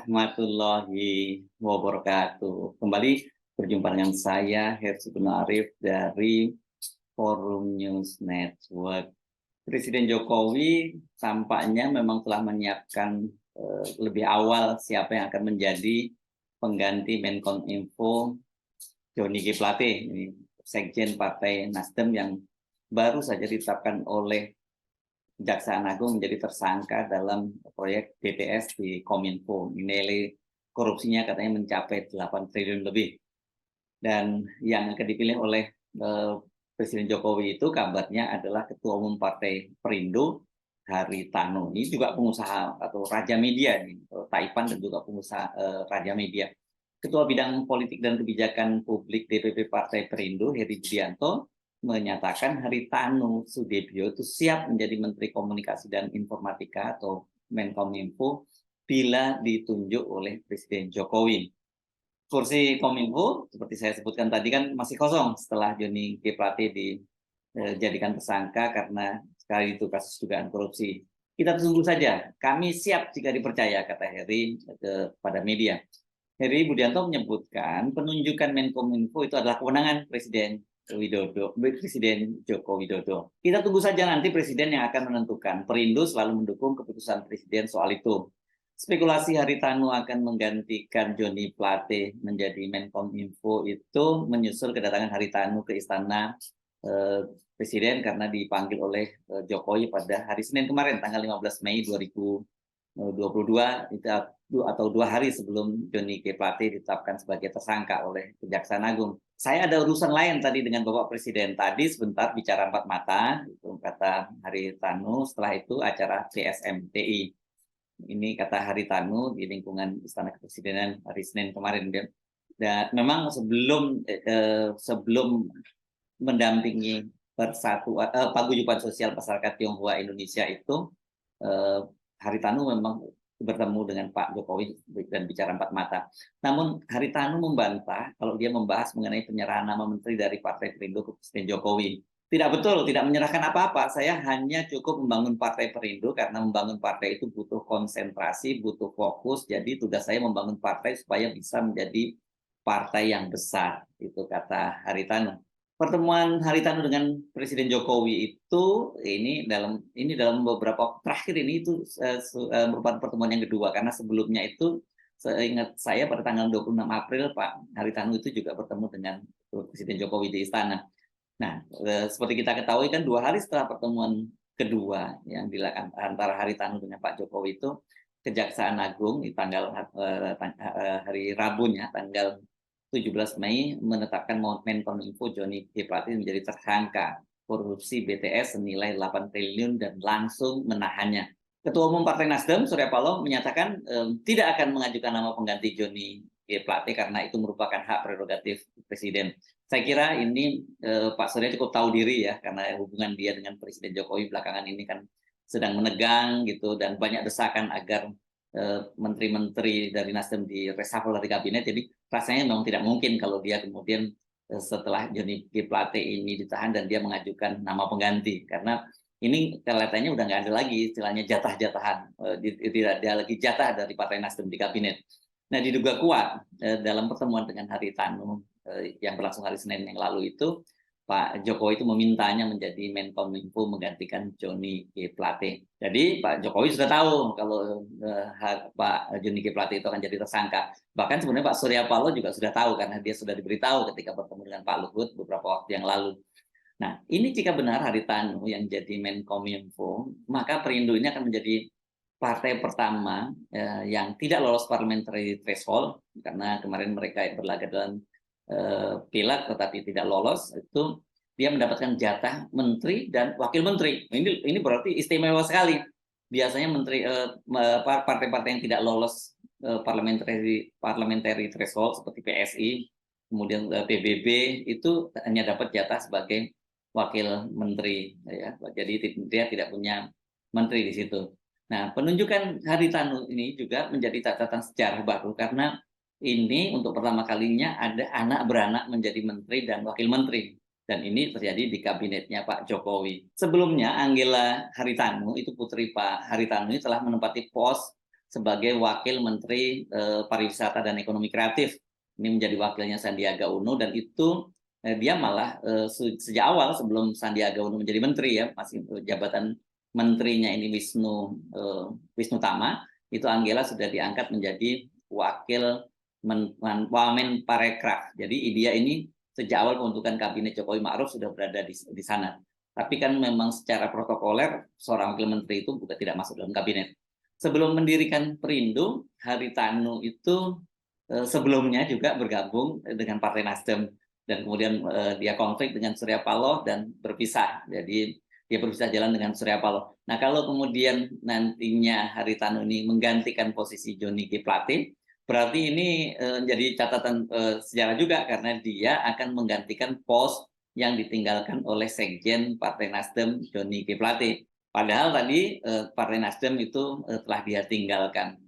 warahmatullahi wabarakatuh. Kembali berjumpa dengan saya, Hersi Arif dari Forum News Network. Presiden Jokowi tampaknya memang telah menyiapkan lebih awal siapa yang akan menjadi pengganti Menkominfo Johnny G. Plate, ini Sekjen Partai Nasdem yang baru saja ditetapkan oleh Kejaksaan Agung menjadi tersangka dalam proyek BTS di Kominfo. Nilai korupsinya katanya mencapai 8 triliun lebih. Dan yang akan dipilih oleh Presiden Jokowi itu kabarnya adalah Ketua Umum Partai Perindo, Haritanu. Ini juga pengusaha atau raja media, Taipan dan juga pengusaha raja media. Ketua Bidang Politik dan Kebijakan Publik DPP Partai Perindo, Heri Budianto, menyatakan Haritanu Sudibyo itu siap menjadi Menteri Komunikasi dan Informatika atau Menkominfo bila ditunjuk oleh Presiden Jokowi. Kursi Kominfo, seperti saya sebutkan tadi kan masih kosong setelah Johnny G. Plate dijadikan tersangka karena sekali itu kasus dugaan korupsi. Kita tunggu saja, kami siap jika dipercaya, kata Heri kepada media. Heri Budianto menyebutkan penunjukan Menkominfo itu adalah kewenangan Presiden Joko Widodo. Kita tunggu saja nanti Presiden yang akan menentukan. Perindo selalu mendukung keputusan Presiden soal itu. Spekulasi Haritanu akan menggantikan Johnny Plate menjadi Menkominfo itu menyusul kedatangan Haritanu ke istana Presiden karena dipanggil oleh Jokowi pada hari Senin kemarin, tanggal 15 Mei 2022, atau 2 hari sebelum Johnny G. Plate ditetapkan sebagai tersangka oleh Kejaksaan Agung. Saya ada urusan lain tadi dengan Bapak Presiden. Tadi sebentar bicara empat mata, itu kata Haritanu. Setelah itu acara CSMTI. Ini kata Haritanu di lingkungan Istana Kepresidenan hari Senin kemarin. Dan memang sebelum mendampingi paguyuban sosial masyarakat Tionghoa Indonesia itu, Haritanu memang bertemu dengan Pak Jokowi dan bicara empat mata. Namun Haritanu membantah kalau dia membahas mengenai penyerahan nama menteri dari Partai Perindo ke Presiden Jokowi. Tidak betul, tidak menyerahkan apa-apa. Saya hanya cukup membangun Partai Perindo karena membangun partai itu butuh konsentrasi, butuh fokus. Jadi tugas saya membangun partai supaya bisa menjadi partai yang besar. Itu kata Haritanu. Pertemuan Haritanu dengan Presiden Jokowi itu dalam beberapa terakhir ini itu merupakan pertemuan yang kedua, karena sebelumnya itu seingat saya pada tanggal 26 April Pak Haritanu itu juga bertemu dengan Presiden Jokowi di istana. Nah, seperti kita ketahui kan 2 hari setelah pertemuan kedua yang dilakukan antara Haritanu dengan Pak Jokowi itu, Kejaksaan Agung di tanggal hari Rabunya tanggal 17 Mei menetapkan Menkominfo Johnny G. Plate menjadi tersangka korupsi BTS senilai 8 triliun dan langsung menahannya. Ketua Umum Partai Nasdem, Surya Paloh, menyatakan tidak akan mengajukan nama pengganti Johnny G. Plate karena itu merupakan hak prerogatif Presiden. Saya kira ini Pak Surya cukup tahu diri ya, karena hubungan dia dengan Presiden Jokowi belakangan ini kan sedang menegang gitu, dan banyak desakan agar menteri-menteri dari Nasdem di reshuffle dari kabinet. Jadi rasanya memang tidak mungkin kalau dia kemudian setelah Johnny G. Plate ini ditahan dan dia mengajukan nama pengganti, karena ini kelihatannya udah nggak ada lagi istilahnya jatah-jatahan, tidak ada lagi jatah dari Partai Nasdem di kabinet. Nah, diduga kuat dalam pertemuan dengan Haritanu yang berlangsung hari Senin yang lalu itu, Pak Jokowi itu memintanya menjadi Menkominfo menggantikan Johnny G. Plate. Jadi Pak Jokowi sudah tahu kalau Pak Johnny G. Plate itu akan jadi tersangka. Bahkan sebenarnya Pak Surya Paloh juga sudah tahu karena dia sudah diberitahu ketika bertemu dengan Pak Luhut beberapa waktu yang lalu. Nah, ini jika benar Haritanu yang jadi Menkominfo, maka Perindo ini akan menjadi partai pertama yang tidak lolos parliamentary threshold, karena kemarin mereka berlaga dalam pileg tetapi tidak lolos. Itu dia mendapatkan jatah menteri dan wakil menteri. Ini berarti istimewa sekali. Biasanya menteri partai-partai yang tidak lolos parliamentary threshold seperti PSI, kemudian PBB itu hanya dapat jatah sebagai wakil menteri ya. Jadi dia tidak punya menteri di situ. Nah, penunjukan Haritanu ini juga menjadi catatan sejarah baru karena ini untuk pertama kalinya ada anak beranak menjadi menteri dan wakil menteri. Dan ini terjadi di kabinetnya Pak Jokowi. Sebelumnya Angela Haritanu, itu putri Pak Haritanu, ini telah menempati pos sebagai Wakil Menteri Pariwisata dan Ekonomi Kreatif. Ini menjadi wakilnya Sandiaga Uno, dan itu dia malah sejak awal sebelum Sandiaga Uno menjadi menteri ya, masih jabatan menterinya ini Wisnu Tama, itu Anggela sudah diangkat menjadi wakil Wamen Parekraf. Jadi dia ini sejak awal pembentukan kabinet Jokowi Ma'ruf sudah berada di sana. Tapi kan memang secara protokoler seorang wakil menteri itu juga tidak masuk dalam kabinet. Sebelum mendirikan Perindo, Haritanu itu sebelumnya juga bergabung dengan Partai Nasdem, dan kemudian dia konflik dengan Surya Paloh dan berpisah. Jadi dia berpisah jalan dengan Surya Paloh. Nah, kalau kemudian nantinya Haritanu ini menggantikan posisi Johnny G. Plate, berarti ini jadi catatan sejarah juga, karena dia akan menggantikan pos yang ditinggalkan oleh Sekjen Partai Nasdem Johnny G. Plate. Padahal tadi Partai Nasdem itu telah dia tinggalkan.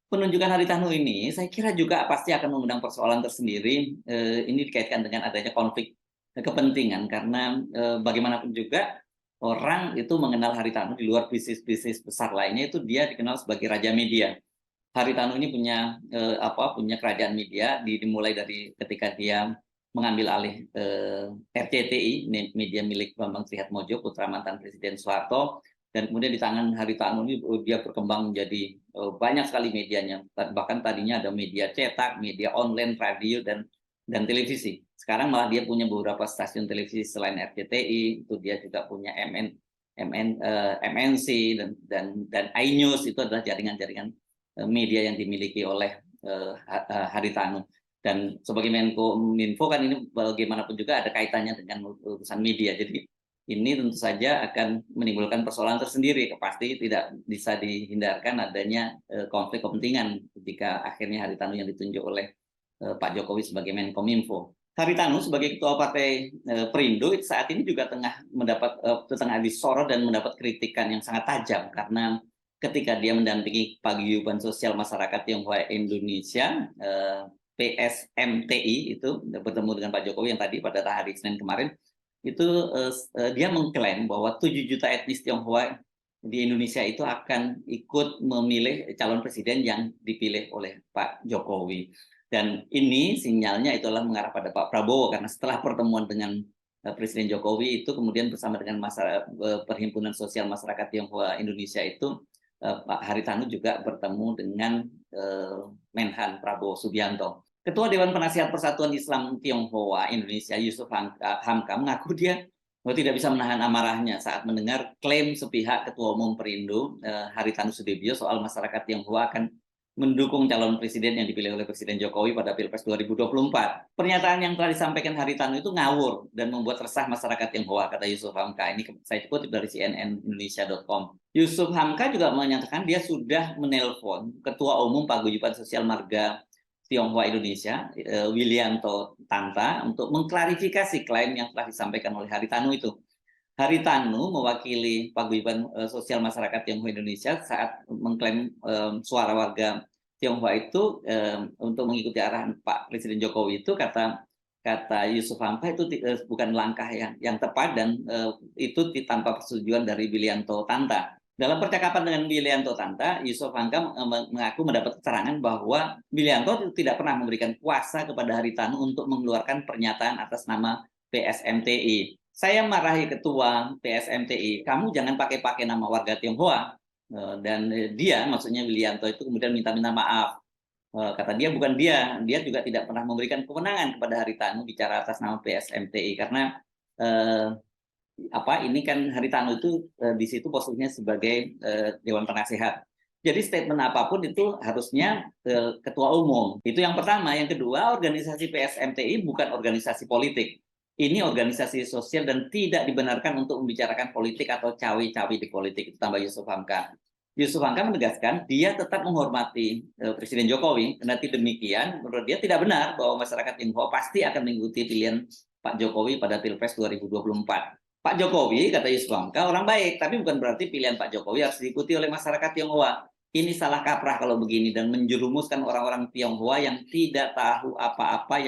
Penunjukan Haritanu ini saya kira juga pasti akan mengundang persoalan tersendiri. Ini dikaitkan dengan adanya konflik kepentingan, karena bagaimanapun juga orang itu mengenal Haritanu di luar bisnis-bisnis besar lainnya, itu dia dikenal sebagai raja media. Haritanu ini punya kerajaan media, dimulai dari ketika dia mengambil alih RCTI, media milik Bambang Trihatmojo, putra mantan Presiden Soeharto, dan kemudian di tangan Haritanu ini dia berkembang menjadi banyak sekali medianya. Bahkan tadinya ada media cetak, media online, radio, dan televisi. Sekarang malah dia punya beberapa stasiun televisi selain RCTI, itu dia juga punya MNC dan iNews, itu adalah jaringan-jaringan media yang dimiliki oleh Haritanu. Dan sebagai Menkominfo kan ini bagaimanapun juga ada kaitannya dengan urusan media. Jadi ini tentu saja akan menimbulkan persoalan tersendiri. Pasti tidak bisa dihindarkan adanya konflik kepentingan ketika akhirnya Haritanu yang ditunjuk oleh Pak Jokowi sebagai Menkominfo. Haritanu sebagai ketua partai Perindo saat ini juga tengah disorot dan mendapat kritikan yang sangat tajam, karena ketika dia mendampingi Paguyuban Sosial Masyarakat Tionghoa Indonesia PSMTI itu bertemu dengan Pak Jokowi yang tadi pada hari Senin kemarin, itu dia mengklaim bahwa 7 juta etnis Tionghoa di Indonesia itu akan ikut memilih calon presiden yang dipilih oleh Pak Jokowi. Dan ini sinyalnya itulah mengarah pada Pak Prabowo, karena setelah pertemuan dengan Presiden Jokowi itu kemudian bersama dengan Perhimpunan Sosial Masyarakat Tionghoa Indonesia itu Pak Haritanu juga bertemu dengan Menhan Prabowo Subianto. Ketua Dewan Penasihat Persatuan Islam Tionghoa Indonesia Yusuf Hamka mengaku dia tidak bisa menahan amarahnya saat mendengar klaim sepihak Ketua Umum Perindo Haritanu Sudibyo soal masyarakat Tionghoa akan mendukung calon presiden yang dipilih oleh Presiden Jokowi pada Pilpres 2024. Pernyataan yang telah disampaikan Haritanu itu ngawur dan membuat resah masyarakat Tionghoa, kata Yusuf Hamka. Ini saya kutip dari cnnindonesia.com. Yusuf Hamka juga menyatakan dia sudah menelpon Ketua Umum Paguyuban Sosial Marga Tionghoa Indonesia, Wilianto Tanta, untuk mengklarifikasi klaim yang telah disampaikan oleh Haritanu itu. Haritanu mewakili Paguyuban Sosial Masyarakat Tionghoa Indonesia saat mengklaim suara warga Tionghoa itu untuk mengikuti arahan Pak Presiden Jokowi itu, kata Yusuf Hamka itu bukan langkah yang tepat, dan itu tanpa persetujuan dari Wilianto Tanta. Dalam percakapan dengan Wilianto Tanta, Yusuf Hamka mengaku mendapat keterangan bahwa Wilianto tidak pernah memberikan kuasa kepada Haritanu untuk mengeluarkan pernyataan atas nama PSMTI. Saya marahi ketua PSMTI, kamu jangan pakai nama warga Tionghoa. Dan dia, maksudnya Wilianto itu kemudian minta maaf. Kata dia bukan dia juga tidak pernah memberikan kewenangan kepada Haritanu bicara atas nama PSMTI, karena ini kan Haritanu itu di situ posisinya sebagai Dewan Penasehat. Jadi statement apapun itu harusnya ketua umum. Itu yang pertama. Yang kedua, organisasi PSMTI bukan organisasi politik. Ini organisasi sosial dan tidak dibenarkan untuk membicarakan politik atau cawe-cawe di politik, itu tambah Yusuf Hamka. Yusuf Hamka menegaskan dia tetap menghormati Presiden Jokowi, kendati demikian menurut dia tidak benar bahwa masyarakat Tionghoa pasti akan mengikuti pilihan Pak Jokowi pada Pilpres 2024. Pak Jokowi, kata Yusuf Hamka, orang baik, tapi bukan berarti pilihan Pak Jokowi harus diikuti oleh masyarakat Tionghoa. Ini salah kaprah kalau begini, dan menjerumuskan orang-orang Tionghoa yang tidak tahu apa-apa,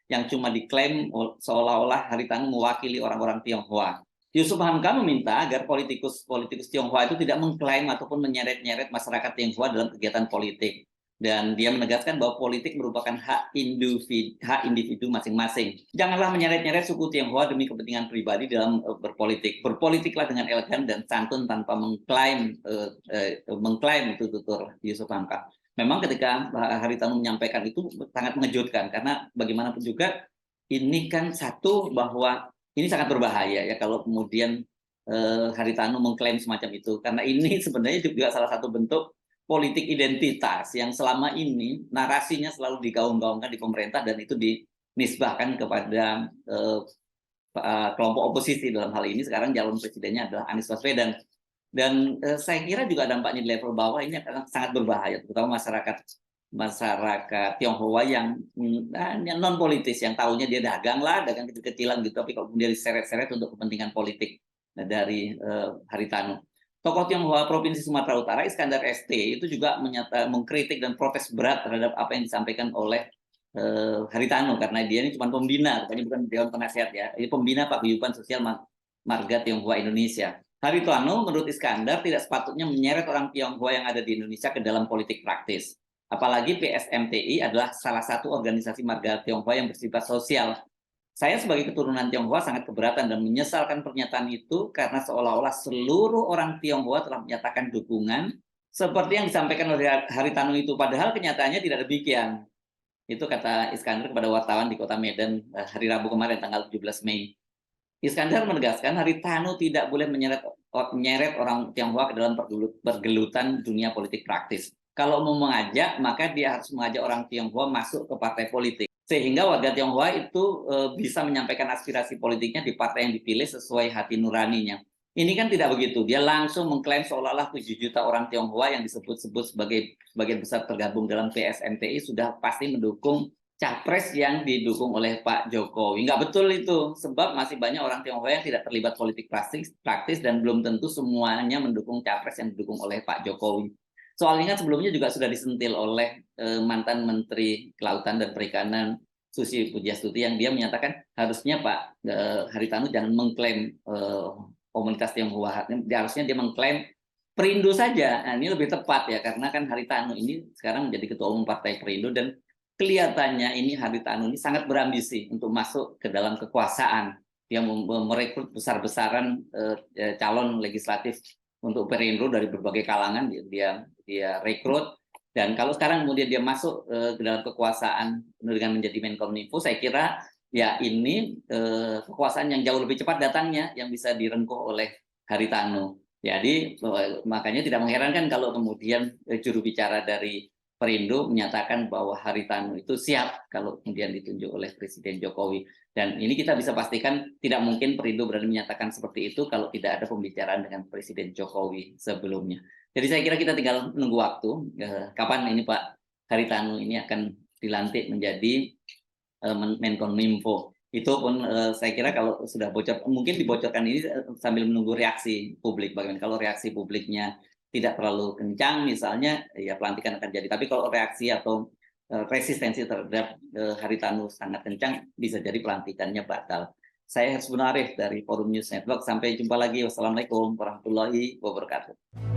yang cuma diklaim seolah-olah Haritanu mewakili orang-orang Tionghoa. Yusuf Hamka meminta agar politikus Tionghoa itu tidak mengklaim ataupun menyeret-nyeret masyarakat Tionghoa dalam kegiatan politik. Dan dia menegaskan bahwa politik merupakan hak individu masing-masing. Janganlah menyeret-nyeret suku Tionghoa demi kepentingan pribadi dalam berpolitik. Berpolitiklah dengan elegan dan santun tanpa mengklaim itu, tutur Yusuf Hamka. Memang ketika Haritanu menyampaikan itu sangat mengejutkan, karena bagaimanapun juga ini kan satu bahwa ini sangat berbahaya ya kalau kemudian Haritanu mengklaim semacam itu, karena ini sebenarnya juga salah satu bentuk politik identitas yang selama ini narasinya selalu digaung-gaungkan di pemerintah, dan itu dinisbahkan kepada kelompok oposisi. Dalam hal ini sekarang calon presidennya adalah Anies Baswedan, dan saya kira juga dampaknya di level bawah ini akan sangat berbahaya, terutama masyarakat Tionghoa yang non politis, yang tahunya dia dagang kecil-kecilan gitu, tapi kalau kemudian diseret-seret untuk kepentingan politik dari Haritanu. Tokoh Tionghoa Provinsi Sumatera Utara, Iskandar ST, itu juga mengkritik dan protes berat terhadap apa yang disampaikan oleh Haritanu, karena dia ini cuma pembina, katanya bukan dewan penasehat ya, ini pembina paguyuban sosial marga Tionghoa Indonesia. Haritanu menurut Iskandar tidak sepatutnya menyeret orang Tionghoa yang ada di Indonesia ke dalam politik praktis. Apalagi PSMTI adalah salah satu organisasi marga Tionghoa yang bersifat sosial. Saya sebagai keturunan Tionghoa sangat keberatan dan menyesalkan pernyataan itu, karena seolah-olah seluruh orang Tionghoa telah menyatakan dukungan seperti yang disampaikan oleh Haritanu itu, padahal kenyataannya tidak demikian. Itu kata Iskandar kepada wartawan di Kota Medan hari Rabu kemarin tanggal 17 Mei. Iskandar menegaskan Haritanu tidak boleh menyeret orang Tionghoa ke dalam pergelutan dunia politik praktis. Kalau mau mengajak, maka dia harus mengajak orang Tionghoa masuk ke partai politik, sehingga warga Tionghoa itu bisa menyampaikan aspirasi politiknya di partai yang dipilih sesuai hati nuraninya. Ini kan tidak begitu. Dia langsung mengklaim seolah-olah 7 juta orang Tionghoa yang disebut-sebut sebagai sebagian besar tergabung dalam PSMTI sudah pasti mendukung capres yang didukung oleh Pak Jokowi. Nggak betul itu, sebab masih banyak orang Tionghoa yang tidak terlibat politik praktis dan belum tentu semuanya mendukung capres yang didukung oleh Pak Jokowi. Soal ini kan sebelumnya juga sudah disentil oleh mantan Menteri Kelautan dan Perikanan Susi Pujiastuti, yang dia menyatakan harusnya Pak Haritanu jangan mengklaim komunitas Tionghoa, harusnya dia mengklaim Perindo saja. Nah, ini lebih tepat ya, karena kan Haritanu ini sekarang menjadi ketua umum Partai Perindo, dan kelihatannya ini Haritanu ini sangat berambisi untuk masuk ke dalam kekuasaan. Dia merekrut besar-besaran calon legislatif untuk Perindo dari berbagai kalangan, dia rekrut. Dan kalau sekarang kemudian dia masuk ke dalam kekuasaan dengan menjadi Menkominfo, saya kira ya ini kekuasaan yang jauh lebih cepat datangnya, yang bisa direngkuh oleh Haritanu. Jadi makanya tidak mengherankan kalau kemudian juru bicara dari Perindo menyatakan bahwa Haritanu itu siap kalau kemudian ditunjuk oleh Presiden Jokowi. Dan ini kita bisa pastikan tidak mungkin Perindo berani menyatakan seperti itu kalau tidak ada pembicaraan dengan Presiden Jokowi sebelumnya. Jadi saya kira kita tinggal menunggu waktu kapan ini Pak Haritanu ini akan dilantik menjadi Menkominfo. Itu pun saya kira kalau sudah bocor, mungkin dibocorkan ini sambil menunggu reaksi publik. Bagaimana kalau reaksi publiknya tidak terlalu kencang misalnya, ya pelantikan akan jadi. Tapi kalau reaksi atau resistensi terhadap Haritanu sangat kencang, bisa jadi pelantikannya batal. Saya Hersbun Arif dari Forum News Network. Sampai jumpa lagi. Wassalamualaikum warahmatullahi wabarakatuh.